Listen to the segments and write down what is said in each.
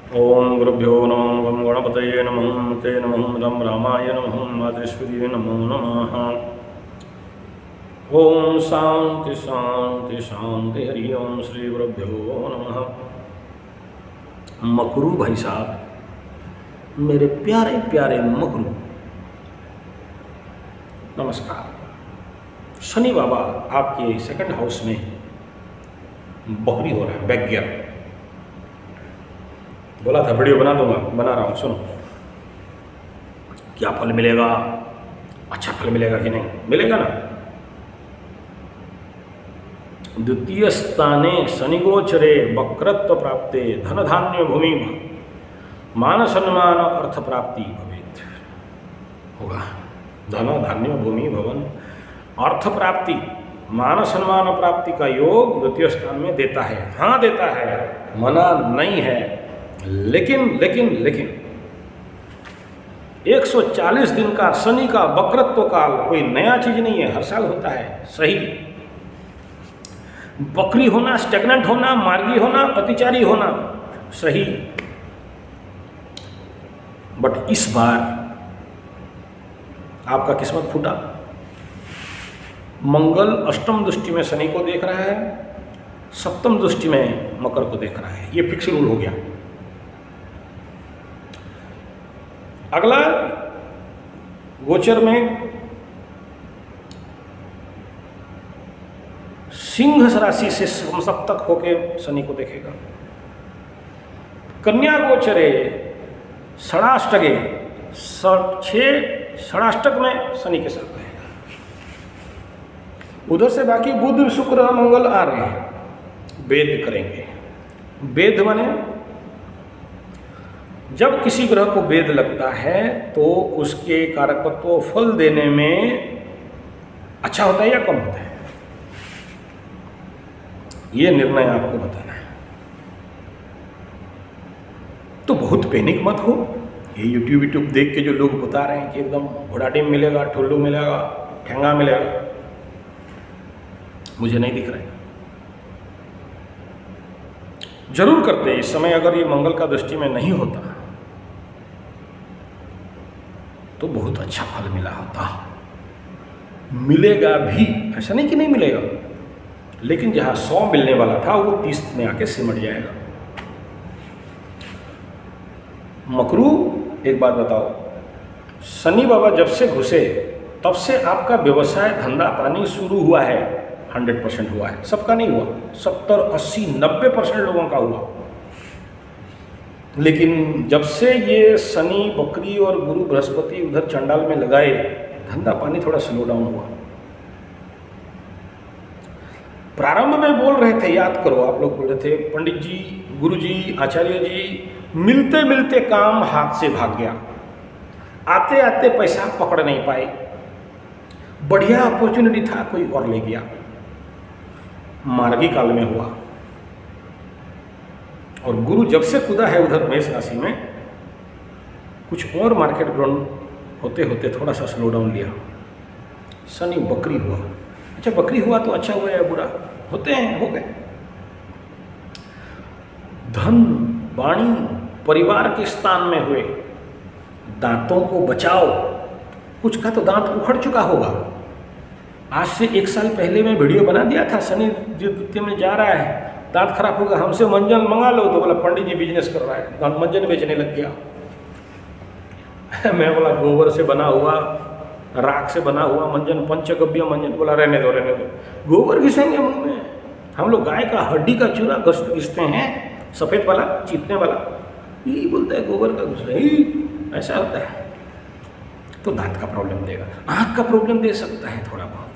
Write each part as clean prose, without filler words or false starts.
ओम गुरुभ्यो नमः गं गणपतये नमः ते नमः रं रामाय नमः मातेश्वर्ये नमो नमः। ओम शांति शांति शांति हरि ओम श्री गुरुभ्यो नमः। मकरू भाई साहब, मेरे प्यारे प्यारे मकरू, नमस्कार। शनि बाबा आपके सेकंड हाउस में बकरी हो रहा है, बैक गियर। बोला था वीडियो बना दूंगा, बना रहा हूँ, सुनो। क्या फल मिलेगा? अच्छा फल मिलेगा कि नहीं? मिलेगा ना। द्वितीय स्थाने शनिगोचरे वक्रत्व प्राप्ते धन धान्य भूमि मान सम्मान अर्थ प्राप्ति भवेत्। होगा धन धान्य भूमि भवन अर्थ प्राप्ति मान सम्मान प्राप्ति का योग द्वितीय स्थान में देता है। हाँ देता है, मना नहीं है। लेकिन लेकिन लेकिन 140 दिन का शनि का वक्रत्व काल कोई नया चीज नहीं है, हर साल होता है। सही, बकरी होना, स्टेगनेंट होना, मार्गी होना, अतिचारी होना, सही। बट इस बार आपका किस्मत फूटा। मंगल अष्टम दृष्टि में शनि को देख रहा है, सप्तम दृष्टि में मकर को देख रहा है। ये फिक्स रूल हो गया। अगला गोचर में सिंह राशि से सप्तक होके शनि को देखेगा। कन्या गोचरे षडाष्टके 6 षडाष्टक में शनि के साथ रहेगा। उधर से बाकी बुध शुक्र मंगल आ रहे हैं, वेद करेंगे। वेद माने जब किसी ग्रह को वेद लगता है तो उसके कारकत्व फल देने में अच्छा होता है या कम होता है, ये निर्णय आपको बताना है। तो बहुत पैनिक मत हो। ये यूट्यूब देख के जो लोग बता रहे हैं कि एकदम घोड़ा टीम मिलेगा, ठुल्लू मिलेगा, ठेंगा मिलेगा, मुझे नहीं दिख रहा है। जरूर करते इस समय, अगर ये मंगल का दृष्टि में नहीं होता तो बहुत अच्छा फल मिला होता। मिलेगा भी, ऐसा नहीं कि नहीं मिलेगा, लेकिन जहां 100 मिलने वाला था वो 30 में आके सिमट जाएगा। मकरू, एक बात बताओ, शनि बाबा जब से घुसे तब से आपका व्यवसाय धंधा पानी शुरू हुआ है, 100% हुआ है। सबका नहीं हुआ, 70, 80, 90% लोगों का हुआ। लेकिन जब से ये शनि बकरी और गुरु बृहस्पति उधर चंडाल में लगाए, धंधा पानी थोड़ा स्लो डाउन हुआ। प्रारंभ में बोल रहे थे, याद करो, आप लोग बोल रहे थे, पंडित जी, गुरु जी, आचार्य जी, मिलते मिलते काम हाथ से भाग गया, आते आते पैसा पकड़ नहीं पाए, बढ़िया अपॉर्चुनिटी था, कोई और ले गया। मार्गी काल में हुआ। और गुरु जब से कूदा है उधर मेष राशि में, कुछ और मार्केट ग्राउंड होते होते थोड़ा सा स्लो डाउन लिया। शनि बकरी हुआ। अच्छा, बकरी हुआ तो अच्छा हुआ या बुरा? होते हैं, हो गए। धन वाणी परिवार के स्थान में हुए। दांतों को बचाओ। कुछ का तो दांत उखड़ चुका होगा। आज से 1 साल पहले मैं वीडियो बना दिया था, शनि द्वितीय में जा रहा है, दांत खराब होगा, हमसे मंजन मंगा लो। तो बोला पंडित जी बिजनेस कर रहा है, मंजन बेचने लग गया। मैं बोला गोबर से बना हुआ, राख से बना हुआ मंजन, पंचगव्य मंजन। बोला रहने दो रहने दो, गोबर घिसेंगे मुंह में? हम लोग गाय का हड्डी का चूरा घिसते हैं, सफ़ेद वाला, चीतने वाला, ये बोलता है गोबर का घुस रहा, ऐसा होता है। तो दांत का प्रॉब्लम देगा, आँख का प्रॉब्लम दे सकता है थोड़ा बहुत।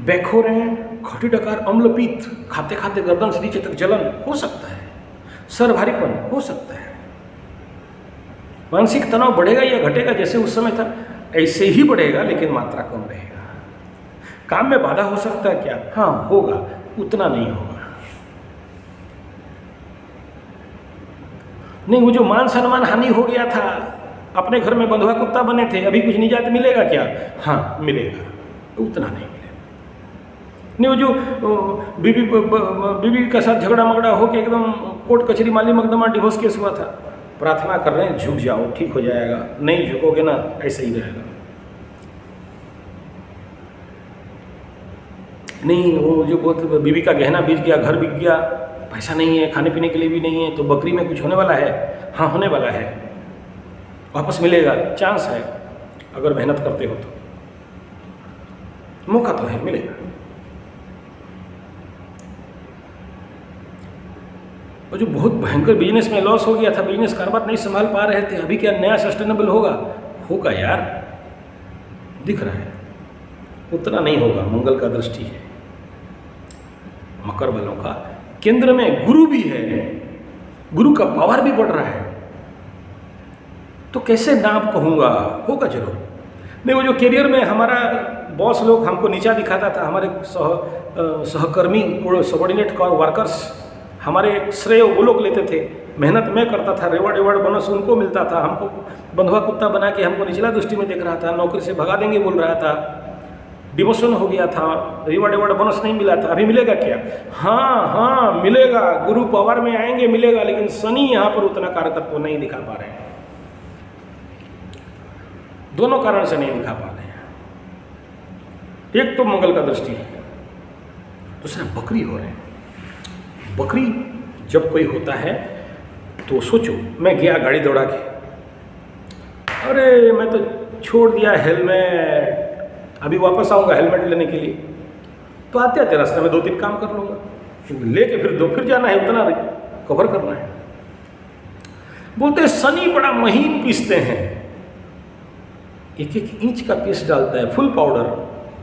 बैखोरें, खटी डकार, अम्लपीत, खाते खाते गर्दन से नीचे तक जलन हो सकता है, सर भारीपन हो सकता है। मानसिक तनाव बढ़ेगा या घटेगा? जैसे उस समय था ऐसे ही बढ़ेगा, लेकिन मात्रा कम रहेगा। काम में बाधा हो सकता है क्या? हाँ होगा, उतना नहीं होगा। नहीं, वो जो मान सम्मान हानि हो गया था, अपने घर में बंधुआ कुत्ता बने थे, अभी कुछ निजात मिलेगा क्या? हाँ मिलेगा, उतना नहीं मिलेगा। नहीं वो जो बीवी के साथ झगड़ा मगड़ा हो के एकदम कोर्ट कचहरी माली मकदमा डिवोर्स केस हुआ था, प्रार्थना कर रहे हैं झुक जाओ ठीक हो जाएगा, नहीं झुकोगे ना ऐसे ही रहेगा। नहीं वो जो बहुत बीवी का गहना बिक गया, घर बिक गया, पैसा नहीं है, खाने पीने के लिए भी नहीं है, तो बकरी में कुछ होने वाला है? हाँ होने वाला है, वापस मिलेगा, चांस है अगर मेहनत करते हो तो, मौका तो है, मिलेगा। और जो बहुत भयंकर बिजनेस में लॉस हो गया था, बिजनेस कारोबार नहीं संभाल पा रहे थे, अभी क्या नया सस्टेनेबल होगा? होगा यार, दिख रहा है, उतना नहीं होगा। मंगल का दृष्टि है, मकर वालों का केंद्र में गुरु भी है, गुरु का पावर भी बढ़ रहा है, तो कैसे ना आप कहूँगा, होगा जरूर। नहीं वो जो करियर में हमारा बॉस लोग हमको नीचा दिखाता था, हमारे सहकर्मी सबॉर्डिनेट वर्कर्स हमारे श्रेय वो लोग लेते थे, मेहनत मैं करता था, रिवार्ड बोनस उनको मिलता था, हमको बंधुआ कुत्ता बना के हमको निचला दृष्टि में देख रहा था, नौकरी से भगा देंगे बोल रहा था, डिमोशन हो गया था, रिवार्ड बोनस नहीं मिला था। अभी मिलेगा क्या? हाँ मिलेगा, गुरु पावर में आएंगे मिलेगा, लेकिन शनि यहाँ पर उतना कारकत्व नहीं दिखा पा रहे हैं, दोनों कारण से नहीं दिखा पा रहे हैं। एक तो मंगल का दृष्टि है, दूसरा बकरी हो रहे हैं। बकरी जब कोई होता है तो सोचो, मैं गया गाड़ी दौड़ा के, अरे मैं तो छोड़ दिया हेलमेट, अभी वापस आऊँगा हेलमेट लेने के लिए, तो आते आते रास्ते में 2-3 काम कर लूँगा, लेके फिर जाना है, उतना कवर करना है। बोलते हैं शनि बड़ा महीन पीसते हैं, 1-1 इंच का पीस डालता है, फुल पाउडर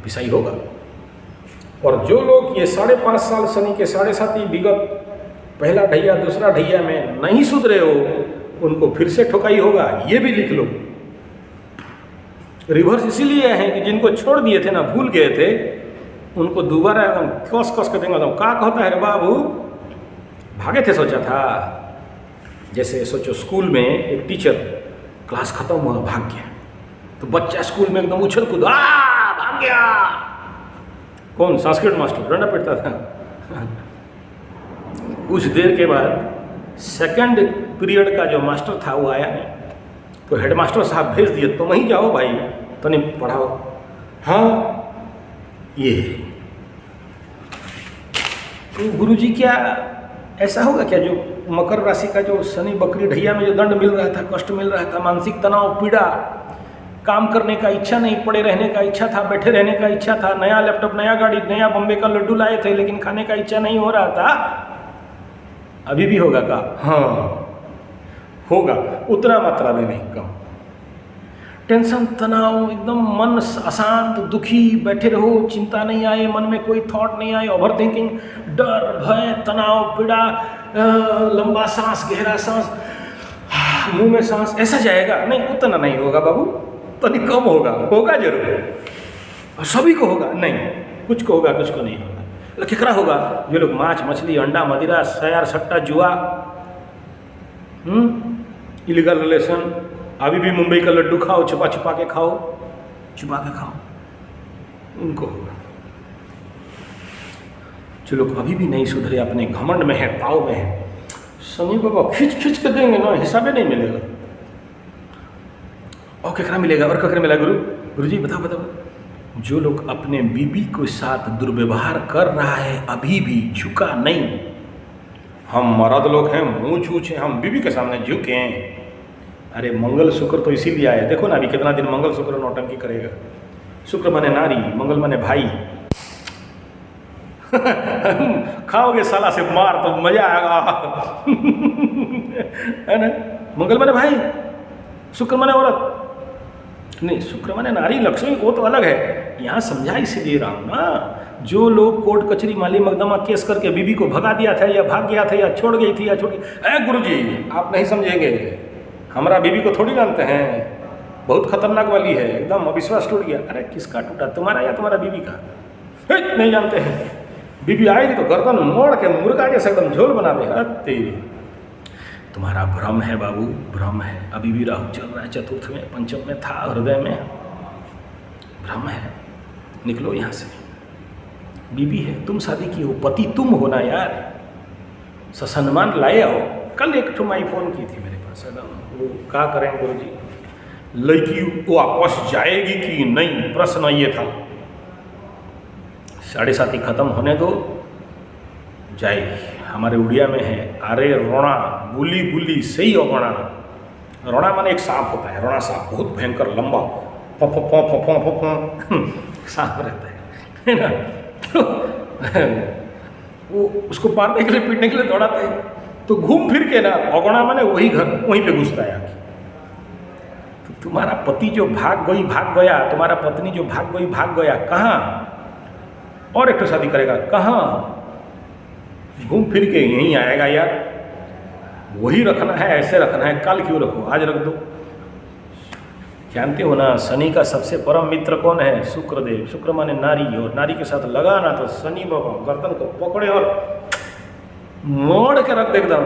पिसाई होगा। और जो लोग ये 5.5 साल शनि के 7.5 विगत पहला ढैया दूसरा ढैया में नहीं सुधरे हो, उनको फिर से ठोकाई होगा, ये भी लिख लो। रिवर्स इसीलिए है कि जिनको छोड़ दिए थे ना, भूल गए थे, उनको दोबारा एकदम कस कर देंगे। का कहता है रे बाबू, भागे थे सोचा था। जैसे सोचो स्कूल में एक टीचर क्लास खत्म हुआ भाग गया, तो बच्चा स्कूल में एकदम उछल कूद भाग गया। कौन? संस्कृत मास्टर डंडा पीटता था। कुछ देर के बाद सेकंड पीरियड का जो मास्टर था वो आया नहीं, तो हेडमास्टर साहब भेज दिए, तो वहीं जाओ भाई तो नहीं पढ़ाओ। हाँ ये तो गुरुजी क्या ऐसा होगा क्या, जो मकर राशि का जो शनि बकरी ढैया में जो दंड मिल रहा था, कष्ट मिल रहा था, मानसिक तनाव, पीड़ा, काम करने का इच्छा नहीं, पड़े रहने का इच्छा था, बैठे रहने का इच्छा था, नया लैपटॉप, नया गाड़ी, नया बम्बे का लड्डू लाए थे, लेकिन खाने का इच्छा नहीं हो रहा था, अभी भी होगा का? हाँ होगा, उतना मात्रा में नहीं, कम। टेंशन, तनाव, एकदम मन अशांत, दुखी, बैठे रहो, चिंता नहीं आए, मन में कोई थॉट नहीं आए, ओवर थिंकिंग, डर, भय, तनाव, पीड़ा, लंबा सांस, गहरा सांस, मुंह में सांस, ऐसा जाएगा नहीं, उतना नहीं होगा बाबू, तो नहीं, कम होगा, होगा जरूर, सभी को होगा नहीं, कुछ को होगा, कुछ को नहीं होगा। केकरा होगा? जो लोग माछ, मछली, अंडा, मदिरा, शराब, सट्टा, जुआ, इलीगल रिलेशन, अभी भी मुंबई का लड्डू खाओ, छुपा के खाओ, उनको होगा। जो लोग अभी भी नहीं सुधरे, अपने घमंड में है, ताव में है, शनि बाबा खींच के देंगे ना, हिसाबे नहीं मिलेगा। और केकरा मिलेगा? और केकरा मिला? गुरुजी बताओ। जो लोग अपने बीबी के साथ दुर्व्यवहार कर रहा है, अभी भी झुका नहीं। हम मर्द लोग हैं, मुँह छूछे, हम बीबी के सामने झुके हैं। अरे मंगल शुक्र तो इसीलिए आया, देखो ना अभी कितना दिन मंगल शुक्र नौटंकी करेगा। शुक्र माने नारी, मंगल माने भाई। खाओगे साला से मार तो मजा आएगा। है ना? मंगल माने भाई, शुक्र माने औरत नहीं, शुक्र माने नारी, लक्ष्मी, वो तो अलग है। यहाँ समझा इसीलिए रहा हूँ ना, जो लोग कोर्ट कचहरी माली मकदमा केस करके बीबी को भगा दिया था, या भाग गया था, या छोड़ गई थी, या छोड़ गई, अरे गुरुजी आप नहीं समझेंगे, हमारा बीबी को थोड़ी जानते हैं, बहुत खतरनाक वाली है, एकदम अविश्वास टूट गया। अरे किसका टूटा, तुम्हारा या तुम्हारा बीबी का? नहीं जानते हैं। बीबी आएगी तो गर्दन मोड़ के मुर्गा जैसे एकदम झोल बना दे। अरे तुम्हारा भ्रम है बाबू, भ्रम है। अभी भी राहु चल रहा है, चतुर्थ में, पंचम में था, हृदय में, भ्रम है। निकलो यहाँ से, बीबी है, तुम शादी की हो, पति तुम हो ना यार, ससन्मान लाए आओ। कल एक ठो माई फोन की थी मेरे पास, वो क्या करें गुरु जी, लड़की वापस जाएगी कि नहीं, प्रश्न ये था। 7:30 खत्म होने दो, जाएगी। हमारे उड़िया में है, अरे रोना बुली बुली सही अगोना। रोना माने एक सांप होता है, रोना सांप, बहुत भयंकर लंबा सांप रहता है ना। तो वो उसको मारने के लिए, पीटने के लिए दौड़ाते हैं, तो घूम फिर के ना अगोना माने वही घर, वहीं पे घुसता है आके। तो तुम्हारा पति जो भाग गया, तुम्हारा पत्नी जो भाग गया, कहाँ? और एक तो शादी करेगा, कहाँ? घूम फिर के यहीं आएगा यार। वही रखना है, ऐसे रखना है, कल क्यों रखो, आज रख दो। जानते हो ना, शनि का सबसे परम मित्र कौन है? शुक्रदेव। शुक्र माने नारी, और नारी के साथ लगाना तो शनि बाबा गर्दन को पकड़े और मोड़ के रख दे एकदम।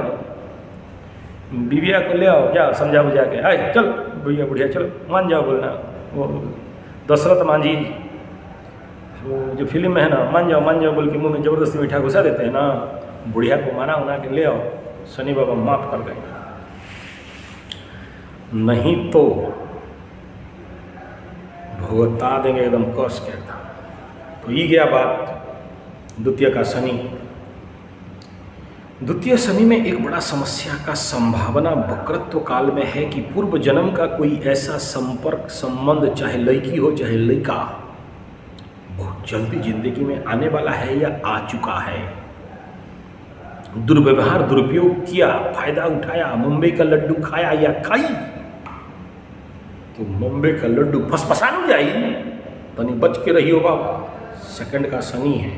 बीबिया को ले आओ, जा समझा बुझा के, आए चल भैया बुढ़िया चल, मान जाओ बोलना। वो दशरथ मांझी वो जो फिल्म में है ना, मान जाओ बोल के मुंह में जबरदस्ती मीठा घुसा देते हैं ना, बुढ़िया को माना उना के ले आओ, शनि बाबा माफ कर देंगे। नहीं तो भुगता देंगे एकदम कस के एकदम। तो ये गया बात द्वितीय का शनि। द्वितीय शनि में एक बड़ा समस्या का संभावना वक्रत्व काल में है कि पूर्व जन्म का कोई ऐसा संपर्क संबंध, चाहे लड़की हो चाहे लड़का, बहुत जल्दी जिंदगी में आने वाला है या आ चुका है। दुर्व्यवहार, दुरुपयोग किया, फायदा उठाया, मुंबई का लड्डू खाया या खाई, तो मुंबई का लड्डू फसफसानु जाई, तनी बच के रही हो बाबा। सेकंड का शनि है,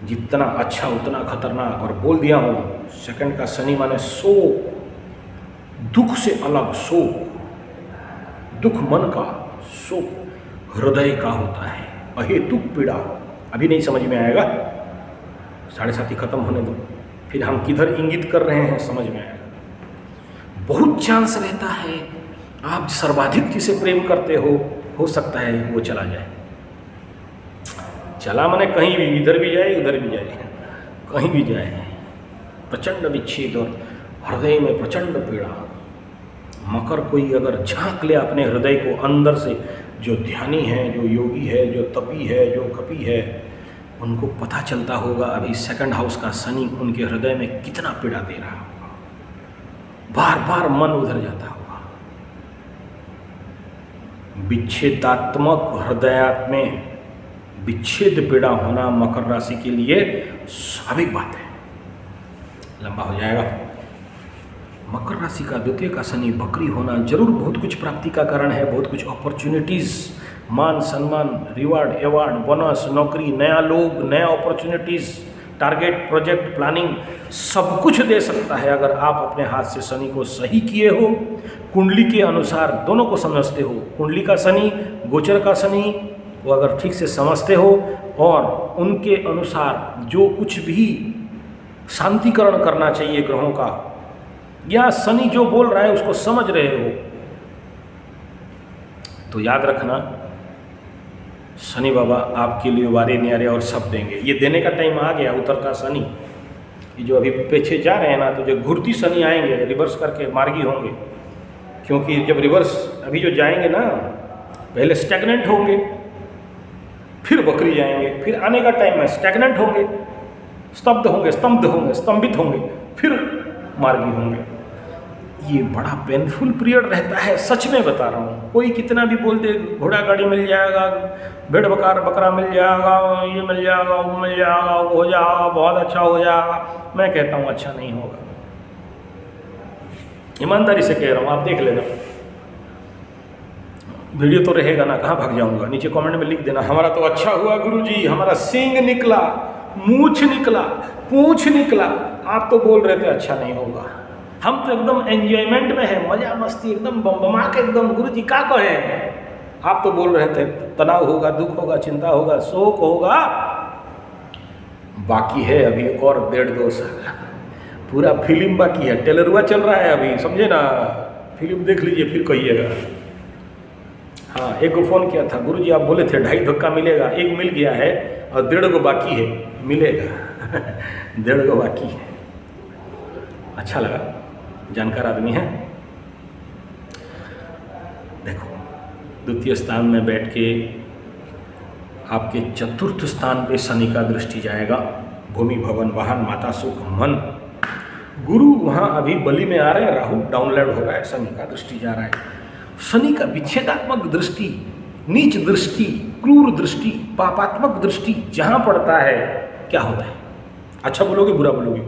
जितना अच्छा उतना खतरनाक। और बोल दिया हूँ, सेकंड का शनि माने शोक, दुख से अलग शोक, दुख मन का, शोक हृदय का होता है, अहेतुक पीड़ा। अभी नहीं समझ में आएगा, 7:30 खत्म होने दो, फिर हम किधर इंगित कर रहे हैं समझ में आएगा। बहुत चांस रहता है आप सर्वाधिक जिसे प्रेम करते हो सकता है वो चला जाए। चला माने कहीं भी, इधर भी जाए उधर भी जाए, कहीं भी जाए। प्रचंड विच्छेद और हृदय में प्रचंड पीड़ा। मकर कोई अगर झांक ले अपने हृदय को अंदर से, जो ध्यानी है, जो योगी है, जो तपी है, जो कपी है, उनको पता चलता होगा अभी सेकंड हाउस का शनि उनके हृदय में कितना पीड़ा दे रहा होगा। बार बार मन उधर जाता होगा। विच्छेदात्मक हृदयात में विच्छेद पीड़ा होना मकर राशि के लिए स्वाभाविक बात है। लंबा हो जाएगा। मकर राशि का द्वितीय का शनि बकरी होना जरूर बहुत कुछ प्राप्ति का कारण है, बहुत कुछ अपॉर्चुनिटीज़, मान सम्मान, रिवार्ड, एवार्ड, बोनस, नौकरी, नया लोग, नया अपॉर्चुनिटीज़, टारगेट, प्रोजेक्ट, प्लानिंग, सब कुछ दे सकता है अगर आप अपने हाथ से शनि को सही किए हो, कुंडली के अनुसार दोनों को समझते हो। कुंडली का शनि, गोचर का शनि, वो अगर ठीक से समझते हो और उनके अनुसार जो कुछ भी शांतिकरण करना चाहिए ग्रहों का, या शनि जो बोल रहा है उसको समझ रहे हो, तो याद रखना शनि बाबा आपके लिए वारे न्यारे और सब देंगे। ये देने का टाइम आ गया। उतरता शनि, ये जो अभी पीछे जा रहे हैं ना, तो जो घुरती शनि आएंगे, रिवर्स करके मार्गी होंगे। क्योंकि जब रिवर्स अभी जो जाएंगे ना, पहले स्टैग्नेंट होंगे, फिर बकरी जाएंगे, फिर आने का टाइम में स्टैग्नेंट होंगे, स्तब्ध होंगे, स्तंभित होंगे, फिर मार्गी होंगे। ये बड़ा पेनफुल पीरियड रहता है, सच में बता रहा हूँ। कोई कितना भी बोल दे, घोड़ा गाड़ी मिल जाएगा, भेड़ बकरा मिल जाएगा, ये मिल जाएगा, वो मिल जाएगा, वो हो जाएगा, बहुत अच्छा हो जाएगा, मैं कहता हूँ अच्छा नहीं होगा। ईमानदारी से कह रहा हूँ, आप देख लेना। वीडियो तो रहेगा ना, कहाँ भाग जाऊँगा। नीचे कमेंट में लिख देना, हमारा तो अच्छा हुआ गुरुजी, हमारा सींग निकला, मूछ निकला, पूँछ निकला। आप तो बोल रहे थे अच्छा नहीं होगा। हम तो एकदम एंजॉयमेंट में है, मजा मस्ती एकदम बमा के एकदम। गुरुजी क्या कहें, आप तो बोल रहे थे तनाव होगा, दुख होगा, चिंता होगा, शोक होगा। बाकी है अभी और 1.5-2 साल, पूरा फिल्म बाकी है, ट्रेलरुआ चल रहा है अभी, समझे ना। फिल्म देख लीजिए फिर कहिएगा। हाँ, एक को फ़ोन किया था, गुरुजी आप बोले थे 2.5 धक्का मिलेगा, 1 मिल गया है और 1.5 को बाकी है, मिलेगा 1.5 को बाकी है। अच्छा लगा, जानकार आदमी है। देखो, द्वितीय स्थान में बैठ के आपके चतुर्थ स्थान पे शनि का दृष्टि जाएगा। भूमि, भवन, वाहन, माता, सुख, मन। गुरु वहाँ अभी बलि में आ रहे हैं, राहु डाउनलोड हो रहा है, शनि का दृष्टि जा रहा है। शनि का विच्छेदात्मक दृष्टि, नीच दृष्टि, क्रूर दृष्टि, पापात्मक दृष्टि जहाँ पड़ता है क्या होता है? अच्छा बोलोगे, बुरा बोलोगे?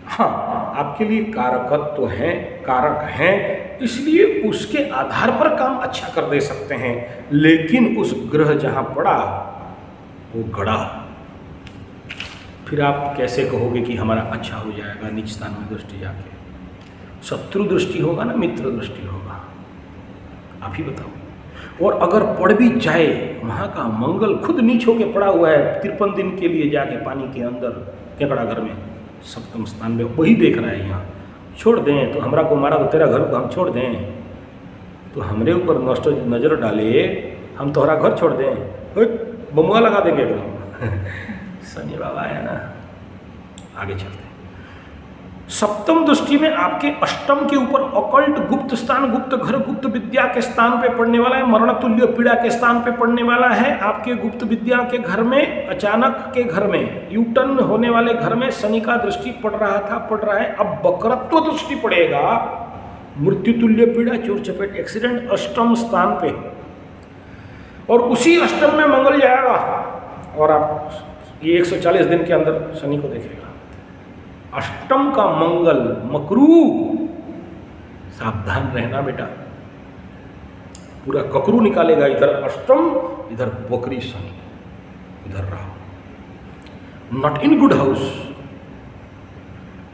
हाँ, आपके लिए कारकत्व हैं, कारक हैं, इसलिए उसके आधार पर काम अच्छा कर दे सकते हैं। लेकिन उस ग्रह जहाँ पड़ा वो गड़ा, फिर आप कैसे कहोगे कि हमारा अच्छा हो जाएगा? नीच स्थान में दृष्टि जाके शत्रु दृष्टि होगा ना, मित्र दृष्टि होगा? आप ही बताओ। और अगर पड़ भी जाए, वहाँ का मंगल खुद नीच होके पड़ा हुआ है 53 दिन के लिए जाके पानी के अंदर केकड़ा घर में, सप्तम स्थान में वही देख रहा है। यहाँ छोड़ दें तो हमरा को मारा तो तेरा घर को हम छोड़ दें, तो हमरे ऊपर नष्ट नज़र डाले, हम तोहरा घर छोड़ दें, बमुआ लगा देंगे एकदम। शनि बाबा है ना। आगे चलते हैं। सप्तम दृष्टि में आपके अष्टम के ऊपर अकल्ट गुप्त स्थान, गुप्त घर, गुप्त विद्या के स्थान पे पड़ने वाला है। मरण तुल्य पीड़ा के स्थान पे पड़ने वाला है। आपके गुप्त विद्या के घर में, अचानक के घर में, यूटर्न होने वाले घर में शनि का दृष्टि पड़ रहा था, पड़ रहा है। अब वक्रत्व दृष्टि पड़ेगा। मृत्यु तुल्य पीड़ा, चोर चपेट, एक्सीडेंट अष्टम स्थान पे, और उसी अष्टम में मंगल जाएगा और आप ये 140 दिन के अंदर शनि को देखेगा। अष्टम का मंगल मकरू, सावधान रहना बेटा, पूरा ककरू निकालेगा। इधर अष्टम, इधर बकरी शनि, इधर Rahu. Not in good house.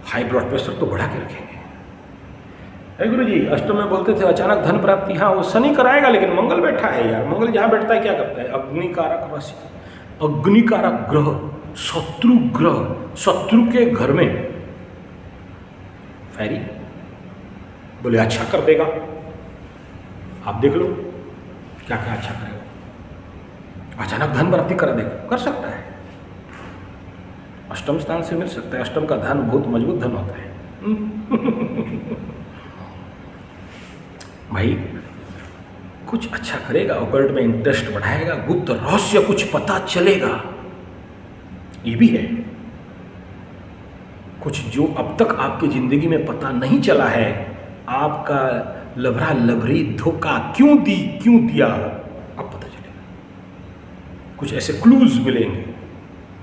High blood pressure तो बढ़ा के रखेंगे। गुरु जी अष्टम में बोलते थे अचानक धन प्राप्ति, हाँ वो शनि कराएगा, लेकिन मंगल बैठा है यार। मंगल जहाँ बैठता है क्या करता है? अग्निकारक राशि, अग्निकारक ग्रह, शत्रु ग्रह, शत्रु के घर में फैरी। बोले अच्छा कर देगा, आप देख लो क्या क्या अच्छा करेगा। अचानक धन प्राप्ति कर देगा, कर सकता है। अष्टम स्थान से मिल सकता है। अष्टम का धन बहुत मजबूत धन होता है। भाई कुछ अच्छा करेगा, ऑकल्ट में इंटरेस्ट बढ़ाएगा, गुप्त रहस्य कुछ पता चलेगा, ये भी है। कुछ जो अब तक आपकी जिंदगी में पता नहीं चला है, आपका लभरा लभरी धोखा क्यों दिया, अब पता चलेगा। कुछ ऐसे क्लूज मिलेंगे,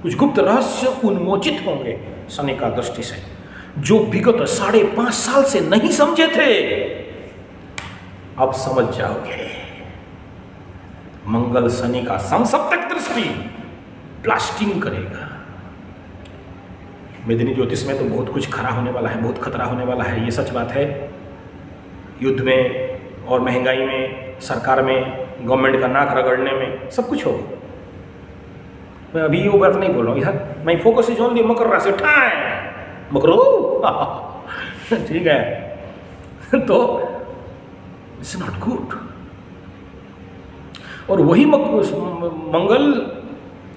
कुछ गुप्त रहस्य उन्मोचित होंगे शनि का दृष्टि से, जो विगत 5.5 साल से नहीं समझे थे, अब समझ जाओगे। मंगल शनि का समसप्तक दृष्टि ब्लास्टिंग करेगा। मेदिनी ज्योतिष में तो बहुत कुछ खरा होने वाला है, बहुत खतरा होने वाला है, ये सच बात है। युद्ध में और महंगाई में, सरकार में, गवर्नमेंट का नाक रगड़ने में, सब कुछ होगा। मैं अभी वो बात नहीं बोल रहा हूँ, यहाँ मैं फोकस इज ऑन दी मकर राशि। मकरो ठीक है। तो इट्स नॉट गुड। और वही मंगल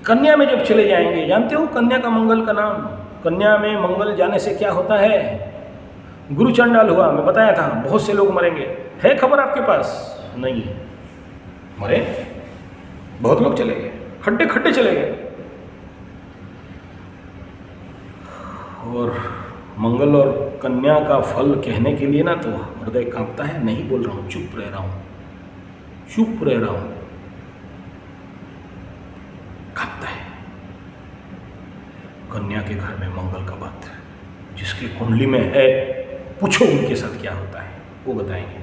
कन्या में जब चले जाएंगे, जानते हो कन्या का मंगल का नाम? कन्या में मंगल जाने से क्या होता है? गुरु चंडाल हुआ, मैं बताया था, बहुत से लोग मरेंगे। है खबर आपके पास? नहीं है। मरे, बहुत लोग चले गए, खड्डे खड्डे चले गए। और मंगल और कन्या का फल कहने के लिए ना तो हृदय कांपता है। नहीं बोल रहा हूँ, चुप रह रहा हूँ, चुप रह रहा हूँ। कांपता है। कन्या के घर में मंगल का बात, जिसकी कुंडली में है, पूछो उनके साथ क्या होता है, वो बताएंगे।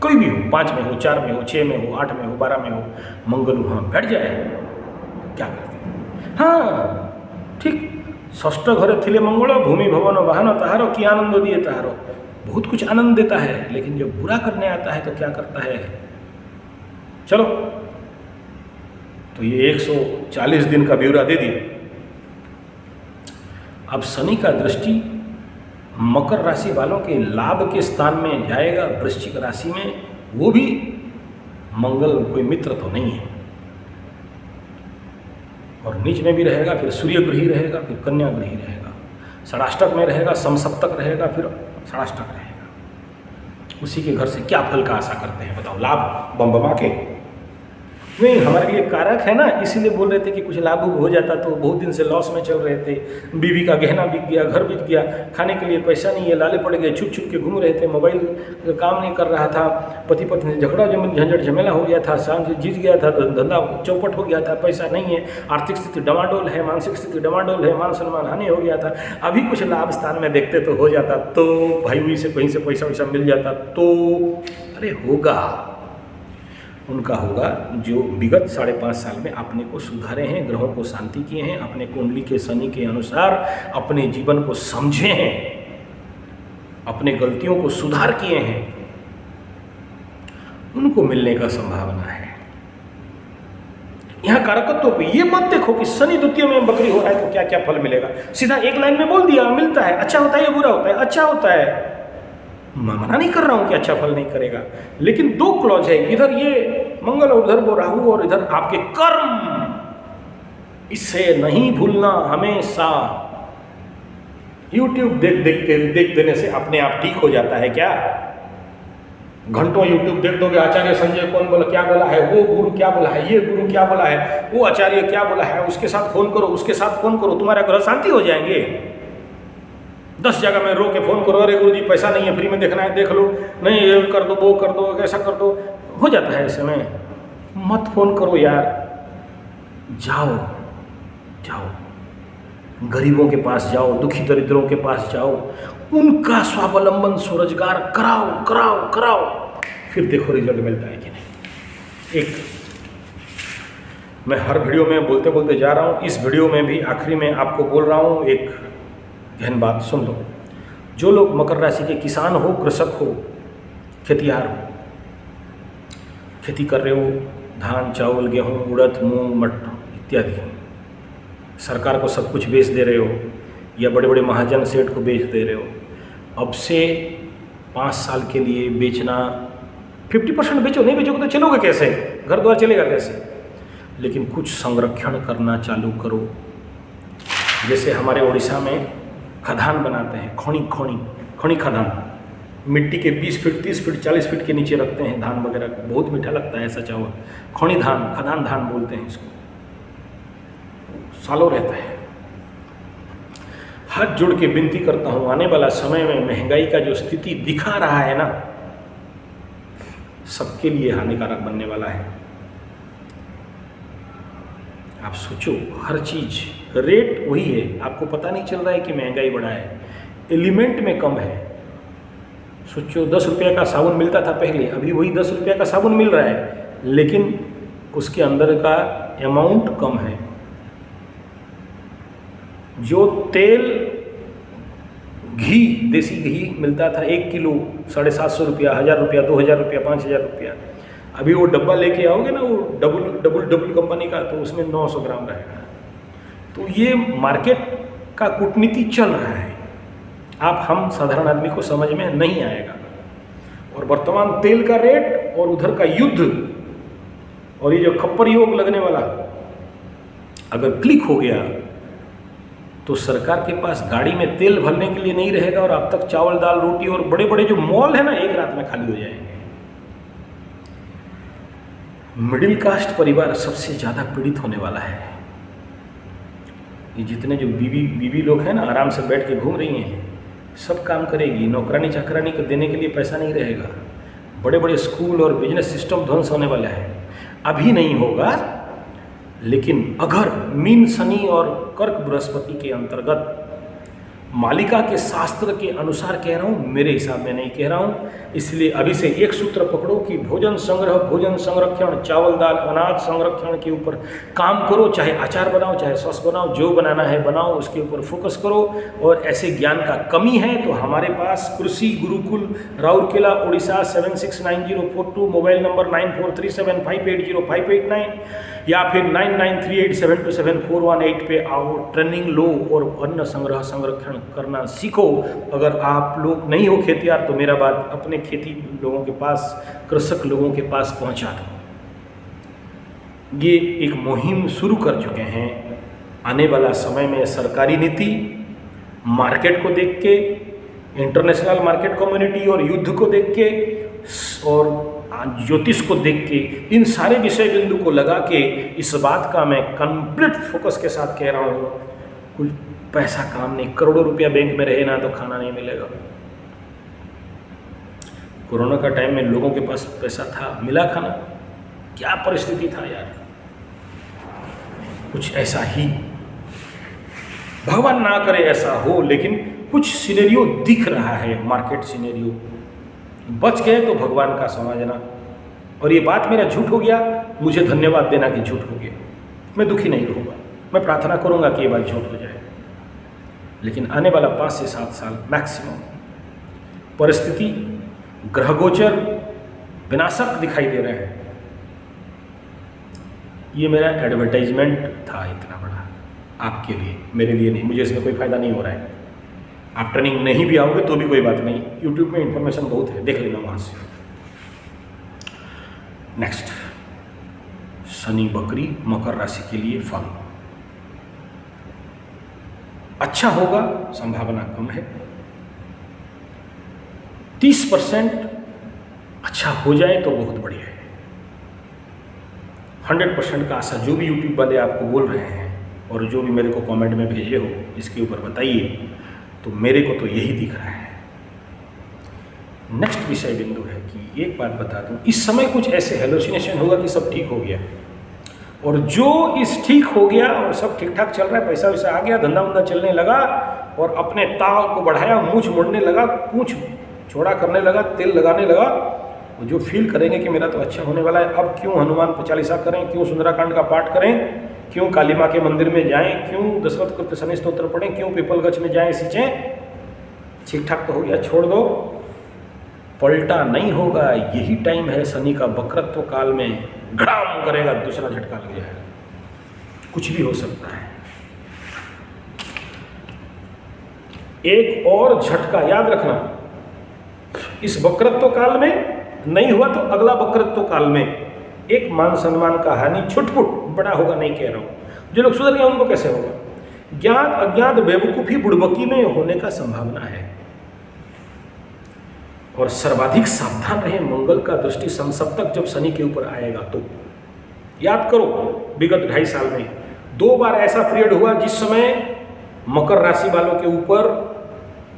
कोई भी हो, 5 में हो, 4 में हो, 6 में हो, 8 में हो, 12 में हो, मंगल वहाँ बैठ जाए, क्या करते हैं? हाँ ठीक, षष्ठ घरे थिले मंगल, भूमि भवन वाहन ताहारो, की आनंद दिए ताहारो। बहुत कुछ आनंद देता है, लेकिन जब बुरा करने आता है तो क्या करता है? चलो, तो ये 140 दिन का ब्यौरा दे दिया। अब शनि का दृष्टि मकर राशि वालों के लाभ के स्थान में जाएगा, वृश्चिक राशि में, वो भी मंगल कोई मित्र तो नहीं है, और नीच में भी रहेगा, फिर सूर्य ग्रही रहेगा, फिर कन्या ग्रही रहेगा, षडाष्टक में रहेगा, समसप्तक रहेगा, फिर षडाष्टक रहेगा। उसी के घर से क्या फल का आशा करते हैं बताओ? लाभ बम के नहीं, हमारे लिए कारक है ना, इसीलिए बोल रहे थे कि कुछ लाभ हो जाता तो। बहुत दिन से लॉस में चल रहे थे, बीवी का गहना बिक गया, घर बिक गया, खाने के लिए पैसा नहीं है, लाले पड़ गए, छुप छुप के घूम रहे थे, मोबाइल काम नहीं कर रहा था, पति पत्नी झगड़ा झंझट झमेला हो गया था, शांति जीत गया था, धंधा चौपट हो गया था, पैसा नहीं है, आर्थिक स्थिति डमाडोल है, मानसिक स्थिति डमाडोल है, मान सम्मान हानि हो गया था। अभी कुछ लाभ स्थान में देखते तो हो जाता, तो भाई हुई से कहीं से पैसा वैसा मिल जाता तो, अरे होगा, उनका होगा जो विगत 5.5 साल में अपने को सुधारे हैं, ग्रहों को शांति किए हैं, अपने कुंडली के शनि के अनुसार अपने जीवन को समझे हैं, अपने गलतियों को सुधार किए हैं, उनको मिलने का संभावना है। यहां कारकत्व पे ये मत देखो कि शनि द्वितीय में बकरी हो रहा है तो क्या क्या फल मिलेगा, सीधा एक लाइन में बोल दिया मिलता है, अच्छा होता है या बुरा होता है? अच्छा होता है। मैं मना नहीं कर रहा हूं कि अच्छा फल नहीं करेगा, लेकिन 2 क्लॉज है, इधर ये मंगल और उधर वो राहु और इधर आपके कर्म, इसे नहीं भूलना हमेशा। YouTube देख देने से अपने आप ठीक हो जाता है क्या? घंटों YouTube देख दोगे, आचार्य संजय कौन बोला, क्या बोला है, वो गुरु क्या बोला है, ये गुरु क्या बोला है, वो आचार्य क्या बोला है, उसके साथ फोन करो, उसके साथ फोन करो, तुम्हारा ग्रह शांति हो जाएंगे। 10 जगह में रो के फोन करो, अरे गुरुजी पैसा नहीं है, फ्री में देखना है देख लो, नहीं ये कर दो, वो कर दो, ऐसा कर दो, हो जाता है ऐसे में। मत फोन करो यार, जाओ जाओ, गरीबों के पास जाओ, दुखी दरिद्रों के पास जाओ, उनका स्वावलंबन स्वरोजगार कराओ कराओ कराओ, फिर देखो रिजल्ट मिलता है कि नहीं। एक मैं हर वीडियो में बोलते बोलते जा रहा हूँ, इस वीडियो में भी आखिरी में आपको बोल रहा हूँ, एक गहन बात सुन लो। जो लोग मकर राशि के किसान हो, कृषक हो, खेतिहार हो, खेती कर रहे हो, धान चावल गेहूँ उड़द मूंग मटर इत्यादि, सरकार को सब कुछ बेच दे रहे हो या बड़े बड़े महाजन सेठ को बेच दे रहे हो, अब से 5 साल के लिए बेचना, 50% बेचो, नहीं बेचोगे तो चलोगे कैसे, घर द्वार चलेगा कैसे? लेकिन कुछ संरक्षण करना चालू करो। जैसे हमारे उड़ीसा में खदान बनाते हैं, खौनी खदान, मिट्टी के 20 फीट 30 फीट 40 फीट के नीचे रखते हैं धान वगैरह, बहुत मीठा लगता है ऐसा चावल, खौनी धान, खदान धान बोलते हैं इसको, सालों रहता है। हाथ जोड़ के विनती करता हूँ, आने वाला समय में महंगाई का जो स्थिति दिखा रहा है ना, सबके लिए हानिकारक बनने वाला है। आप सोचो, हर चीज रेट वही है, आपको पता नहीं चल रहा है कि महंगाई बढ़ा है, एलिमेंट में कम है। सोचो 10 रुपये का साबुन मिलता था पहले, अभी वही 10 रुपये का साबुन मिल रहा है, लेकिन उसके अंदर का अमाउंट कम है। जो तेल घी, देसी घी मिलता था 1 किलो 750 रुपया, 1000 रुपया, 2000 रुपया, 5000 रुपया, अभी वो डब्बा लेके आओगे ना, वो डबल कंपनी का, तो उसमें 900 ग्राम रहेगा। तो ये मार्केट का कूटनीति चल रहा है, आप हम साधारण आदमी को समझ में नहीं आएगा। और वर्तमान तेल का रेट और उधर का युद्ध और ये जो खप्पर योग लगने वाला अगर क्लिक हो गया तो सरकार के पास गाड़ी में तेल भरने के लिए नहीं रहेगा, और अब तक चावल दाल रोटी और बड़े बड़े जो मॉल है ना, एक रात में खाली हो जाएंगे। मिडिल कास्ट परिवार सबसे ज़्यादा पीड़ित होने वाला है। ये जितने जो बीवी लोग हैं ना, आराम से बैठ के घूम रही हैं, सब काम करेगी, नौकरानी चाकरानी को देने के लिए पैसा नहीं रहेगा, बड़े बड़े स्कूल और बिजनेस सिस्टम ध्वंस होने वाला है। अभी नहीं होगा, लेकिन अगर मीन शनि और कर्क बृहस्पति के अंतर्गत मालिका के शास्त्र के अनुसार कह रहा हूँ, मेरे हिसाब में नहीं कह रहा हूँ, इसलिए अभी से एक सूत्र पकड़ो कि भोजन संग्रह, भोजन संरक्षण, चावल दाल अनाज संरक्षण के ऊपर काम करो, चाहे अचार बनाओ, चाहे सॉस बनाओ, जो बनाना है बनाओ, उसके ऊपर फोकस करो। और ऐसे ज्ञान का कमी है तो हमारे पास कृषि गुरुकुल राउरकेला उड़ीसा 769042, मोबाइल नंबर 9437580589 या फिर 9938727418 पे आओ, ट्रेनिंग लो और अन्न संग्रह संरक्षण करना सीखो। अगर आप लोग नहीं हो खेतियार तो मेरा बात अपने खेती लोगों के पास, कृषक लोगों के पास पहुंचा दो। ये एक मुहिम शुरू कर चुके हैं। आने वाला समय में सरकारी नीति, मार्केट को देख के, इंटरनेशनल मार्केट कम्युनिटी और युद्ध को देख के और ज्योतिष को देख के, इन सारे विषय बिंदु को लगा के इस बात का मैं कंप्लीट फोकस के साथ कह रहा हूँ, कुछ पैसा काम नहीं, करोड़ों रुपया बैंक में रहे ना तो खाना नहीं मिलेगा। कोरोना का टाइम में लोगों के पास पैसा था, मिला खाना? क्या परिस्थिति था यार। कुछ ऐसा ही, भगवान ना करे ऐसा हो, लेकिन कुछ सिनेरियो दिख रहा है, मार्केट सिनेरियो। बच गए तो भगवान का समझना। और ये बात मेरा झूठ हो गया, मुझे धन्यवाद देना कि झूठ हो गया। मैं दुखी नहीं रहूँगा, मैं प्रार्थना करूँगा कि ये बात झूठ हो जाए। लेकिन आने वाला 5 से 7 साल मैक्सिमम परिस्थिति, ग्रहगोचर विनाशक दिखाई दे रहे हैं। ये मेरा एडवर्टाइजमेंट था इतना बड़ा आपके लिए, मेरे लिए नहीं। मुझे इसमें कोई फ़ायदा नहीं हो रहा है। आप ट्रेनिंग नहीं भी आओगे तो भी कोई बात नहीं, यूट्यूब में इंफॉर्मेशन बहुत है, देख लेना वहाँ से। नेक्स्ट, शनि बकरी मकर राशि के लिए फल अच्छा होगा, संभावना कम है। 30% अच्छा हो जाए तो बहुत बढ़िया है। 100% का आशा जो भी यूट्यूब वाले आपको बोल रहे हैं और जो भी मेरे को कमेंट में भेजे हो, इसके ऊपर बताइए। तो मेरे को तो यही दिख रहा है। नेक्स्ट विषय बिंदु है कि एक बात बता दूं, इस समय कुछ ऐसे हेलोसिनेशन होगा कि सब ठीक हो गया, और जो इस ठीक हो गया और सब ठीक ठाक चल रहा है, पैसा वैसा आ गया, धंधा वंधा चलने लगा और अपने ताव को बढ़ाया, मूछ मोड़ने लगा, पूंछ चौड़ा करने लगा, तेल लगाने लगा, और जो फील करेंगे कि मेरा तो अच्छा होने वाला है, अब क्यों हनुमान चालीसा करें, क्यों सुंदराकांड का पाठ करें, क्यों काली माँ के मंदिर में जाएं, क्यों दशरथ कृत शनि स्तोत्र पढ़ें, क्यों पीपल गछ में जाएं, सींचें, ठीक ठाक तो हो गया, छोड़ दो, पलटा नहीं होगा। यही टाइम है शनि का वक्रत्व काल में, घड़ाम करेगा, दूसरा झटका लग जाएगा, कुछ भी हो सकता है। एक और झटका याद रखना, इस वक्रत्व काल में नहीं हुआ तो अगला वक्रत्व काल में एक मान सम्मान का हानि छुटपुट बड़ा होगा, नहीं कह रहा हूं। जो लोग सुधर गए उनको कैसे होगा? ज्ञात अज्ञात बेवकूफी बुड़बकी में होने का संभावना है। और सर्वाधिक सावधान रहे, मंगल का दृष्टि संसप्तक जब शनि के ऊपर आएगा तो याद करो, विगत 2.5 साल में 2 बार ऐसा पीरियड हुआ जिस समय मकर राशि वालों के ऊपर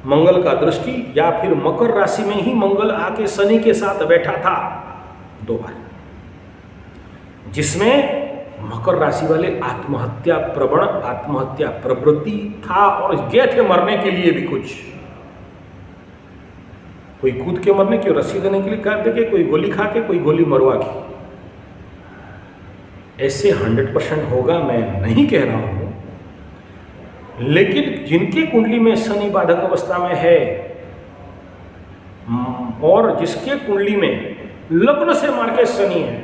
मंगल का दृष्टि, या फिर मकर राशि में ही मंगल आके शनि के साथ बैठा था 2 बार, जिसमें मकर राशि वाले आत्महत्या प्रवण, आत्महत्या प्रवृत्ति था और गए थे मरने के लिए भी। कुछ कोई कूद के मरने की, रस्सी देने के लिए कर देके, कोई गोली खा के, कोई गोली मरवा के। ऐसे 100% होगा मैं नहीं कह रहा हूं, लेकिन जिनकी कुंडली में शनि बाधक अवस्था में है और जिसके कुंडली में लग्न से मार के शनि है,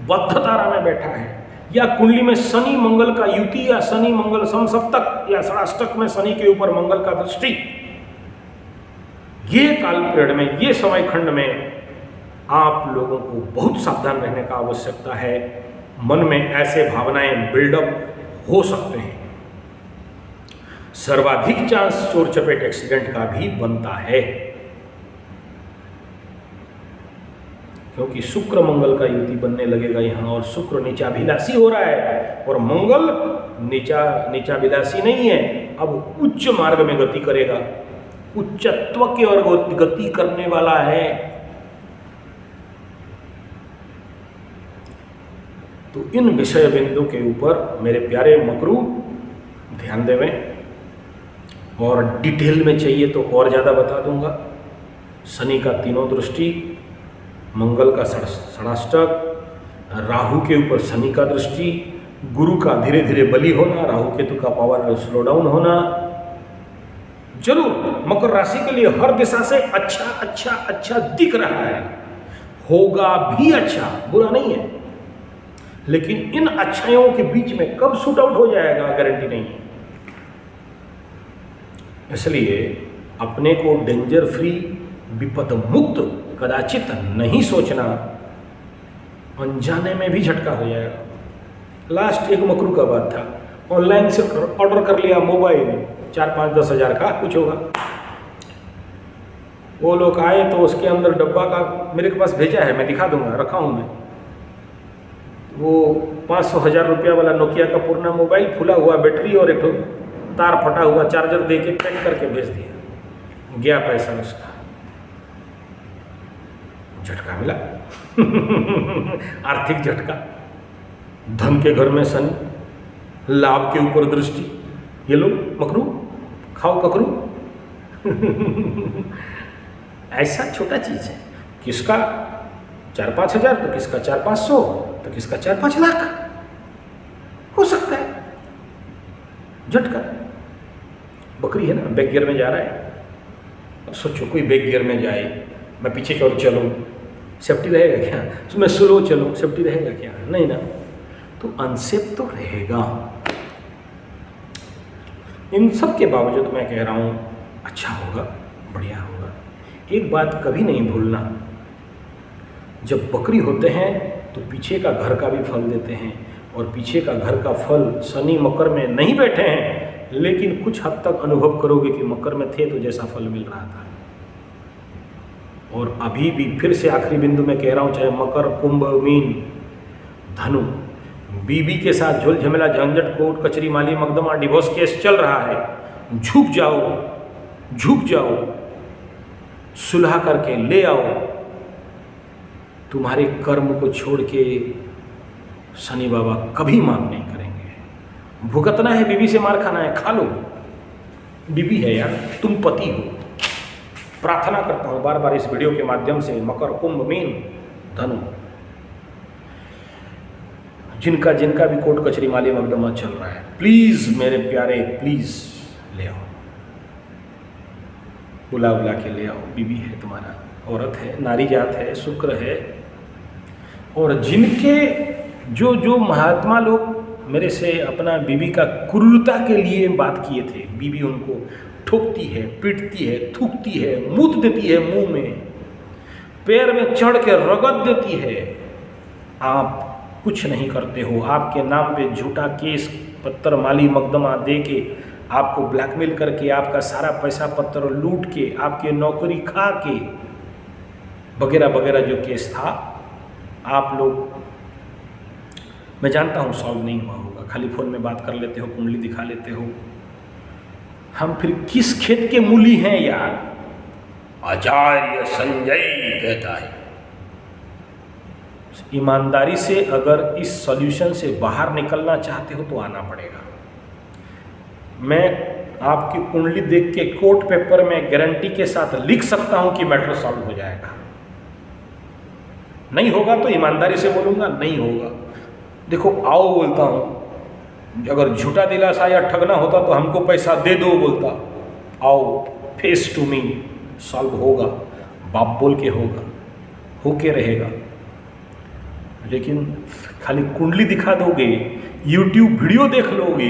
बद्ध तारा में बैठा है, या कुंडली में शनि मंगल का युति, या शनि मंगल समसप्तक, या षडाष्टक में शनि के ऊपर मंगल का दृष्टि, ये काल पीरियड में, ये समय खंड में आप लोगों को बहुत सावधान रहने का आवश्यकता है। मन में ऐसे भावनाएं बिल्डअप हो सकते हैं। सर्वाधिक चांस चोर चपेट एक्सीडेंट का भी बनता है, क्योंकि शुक्र मंगल का युति बनने लगेगा यहाँ, और शुक्र नीचाभिलाषी हो रहा है और मंगल नीचाभिलाषी नहीं है, अब उच्च मार्ग में गति करेगा, उच्चत्व की ओर गति करने वाला है। तो इन विषय बिंदु के ऊपर मेरे प्यारे मकरू ध्यान देवें, और डिटेल में चाहिए तो और ज़्यादा बता दूंगा। शनि का 3 दृष्टि, मंगल का षडाष्टक, राहु के ऊपर शनि का दृष्टि, गुरु का धीरे धीरे बली होना, राहु केतु का पावर स्लो डाउन होना, जरूर मकर राशि के लिए हर दिशा से अच्छा अच्छा अच्छा दिख रहा है, होगा भी अच्छा, बुरा नहीं है, लेकिन इन अच्छाइयों के बीच में कब शूट आउट हो जाएगा गारंटी नहीं है। इसलिए अपने को डेंजर फ्री, विपद मुक्त कदाचित नहीं सोचना, अनजाने में भी झटका हो जाएगा। लास्ट एक मकरू का बात था, ऑनलाइन से ऑर्डर कर लिया मोबाइल 4-5-10 हज़ार का कुछ होगा। वो लोग आए तो उसके अंदर डब्बा का मेरे के पास भेजा है, मैं दिखा दूंगा, रखा हूँ मैं। वो 500-1000 रुपया वाला नोकिया का पुराना मोबाइल, फूला हुआ बैटरी और एक तार फटा हुआ चार्जर दे के पैक करके भेज दिया, गया पैसा उसका, झटका मिला। आर्थिक झटका, धन के घर में शनि, लाभ के ऊपर दृष्टि, ये लो मकरू खाओ ककरू। ऐसा छोटा चीज है, किसका 4-5 हज़ार तो किसका 400-500 तो किसका 4-5 लाख हो सकता है। झटका, बकरी है ना, बैक गियर में जा रहा है। अब सोचो कोई बैक गियर में जाए, मैं पीछे की ओर चलूँ, सेफ्टी रहेगा क्या? तो मैं स्लो चलूँ, सेफ्टी रहेगा क्या? नहीं ना, तो अनसेफ तो रहेगा। इन सब के बावजूद मैं कह रहा हूँ अच्छा होगा, बढ़िया होगा। एक बात कभी नहीं भूलना, जब बकरी होते हैं तो पीछे का घर का भी फल देते हैं, और पीछे का घर का फल शनि मकर में नहीं बैठे हैं, लेकिन कुछ हद तक अनुभव करोगे कि मकर में थे तो जैसा फल मिल रहा था। और अभी भी फिर से आखिरी बिंदु में कह रहा हूँ, चाहे मकर, कुंभ, मीन, धनु, बीबी के साथ झोल झमेला, झंझट, कोर्ट कचहरी, माली मकदमा, डिवोर्स केस चल रहा है, झुक जाओ, झुक जाओ, सुलह करके ले आओ। तुम्हारे कर्म को छोड़ के शनि बाबा कभी माफ नहीं करेंगे। भुगतना है, बीबी से मार खाना है, खा लो, बीबी है यार, तुम पति हो। प्रार्थना करता हूँ बार बार इस वीडियो के माध्यम से, मकर, कुंभ, मीन, धनु, जिनका जिनका भी कोर्ट कचहरी माली मकदमा चल रहा है, प्लीज मेरे प्यारे, प्लीज ले आओ, बुला बुला के ले आओ। बीबी है तुम्हारा, औरत है, नारी जात है, शुक्र है। और जिनके जो जो महात्मा लोग मेरे से अपना बीबी का क्रूरता के लिए बात किए थे, बीबी उनको ठोकती है, पीटती है, थूकती है, मूत देती है मुंह में, पैर में चढ़ के रगड़ देती है, आप कुछ नहीं करते हो। आपके नाम पे झूठा केस पत्र, माली मकदमा दे के, आपको ब्लैकमेल करके, आपका सारा पैसा पत्र लूट के, आपके नौकरी खा के, वगैरह वगैरह जो केस था, आप लोग, मैं जानता हूँ सॉल्व नहीं हुआ होगा, खाली फ़ोन में बात कर लेते हो, कुंडली दिखा लेते हो। हम फिर किस खेत के मूली हैं यार? आचार्य संजय कहता है, ईमानदारी से अगर इस सॉल्यूशन से बाहर निकलना चाहते हो तो आना पड़ेगा। मैं आपकी कुंडली देख के कोर्ट पेपर में गारंटी के साथ लिख सकता हूं कि मैटर सॉल्व हो जाएगा। नहीं होगा तो ईमानदारी से बोलूंगा नहीं होगा। देखो आओ बोलता हूं, अगर झूठा दिलासा या ठगना होता तो हमको पैसा दे दो बोलता, आओ फेस टू मी, सॉल्व होगा, बाप बोल के होगा, होके रहेगा। लेकिन खाली कुंडली दिखा दोगे, यूट्यूब वीडियो देख लोगे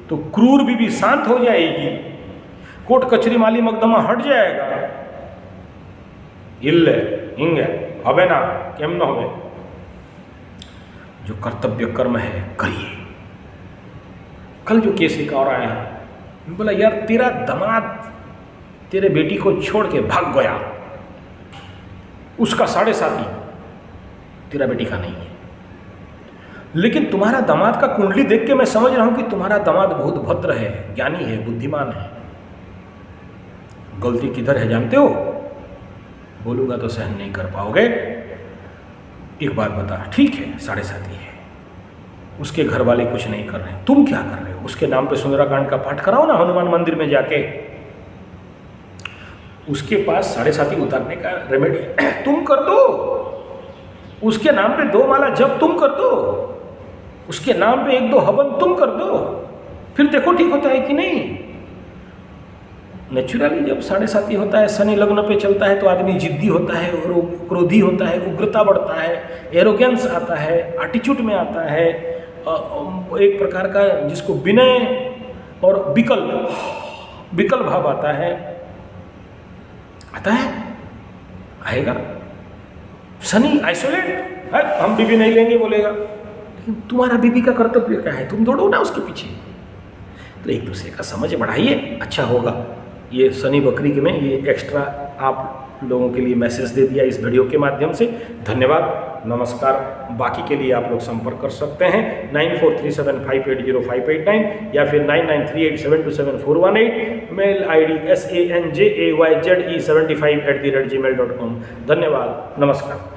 तो क्रूर बीबी शांत हो जाएगी, कोर्ट कचहरी माली मकदमा हट जाएगा। इल्ले हिंगे हबे ना, केम न हबे? जो कर्तव्य कर्म है करिए। कल जो केस एक और आया है, बोला यार तेरा दामाद तेरे बेटी को छोड़ के भाग गया, उसका 7.5 तेरा बेटी का नहीं है, लेकिन तुम्हारा दामाद का कुंडली देख के मैं समझ रहा हूं कि तुम्हारा दामाद बहुत भद्र है, ज्ञानी है, बुद्धिमान है। गलती किधर है जानते हो? बोलूंगा तो सहन नहीं कर पाओगे। एक बात बता, ठीक है 7.5 है, उसके घर वाले कुछ नहीं कर रहे हैं, तुम क्या कर रहे हो? उसके नाम पे सुंदराकांड का पाठ कराओ ना हनुमान मंदिर में जाके, उसके पास 7.5 उतारने का रेमेडी तुम कर दो, उसके नाम पे 2 माला जप तुम कर दो, उसके नाम पे 1-2 हवन तुम कर दो, फिर देखो ठीक होता है कि नहीं। नेचुरली जब 7.5 होता है, शनि लग्न पे चलता है, तो आदमी जिद्दी होता है, और क्रोधी होता है, उग्रता बढ़ता है, एरोगेंस आता है, एटीट्यूड में आता है, एक प्रकार का जिसको विनय और विकल भाव आता है आएगा। शनि आइसोलेट है, हम बीबी नहीं लेंगे बोलेगा, लेकिन तुम्हारा बीबी का कर्तव्य क्या है, तुम दौड़ो ना उसके पीछे। तो एक दूसरे का समझ बढ़ाइए, अच्छा होगा। ये शनि बकरी के में ये एक्स्ट्रा आप लोगों के लिए मैसेज दे दिया इस वीडियो के माध्यम से। धन्यवाद, नमस्कार। बाकी के लिए आप लोग संपर्क कर सकते हैं 9437580589 या फिर 9938727418। Mail ID sanjayze75@gmail.com। धन्यवाद, नमस्कार।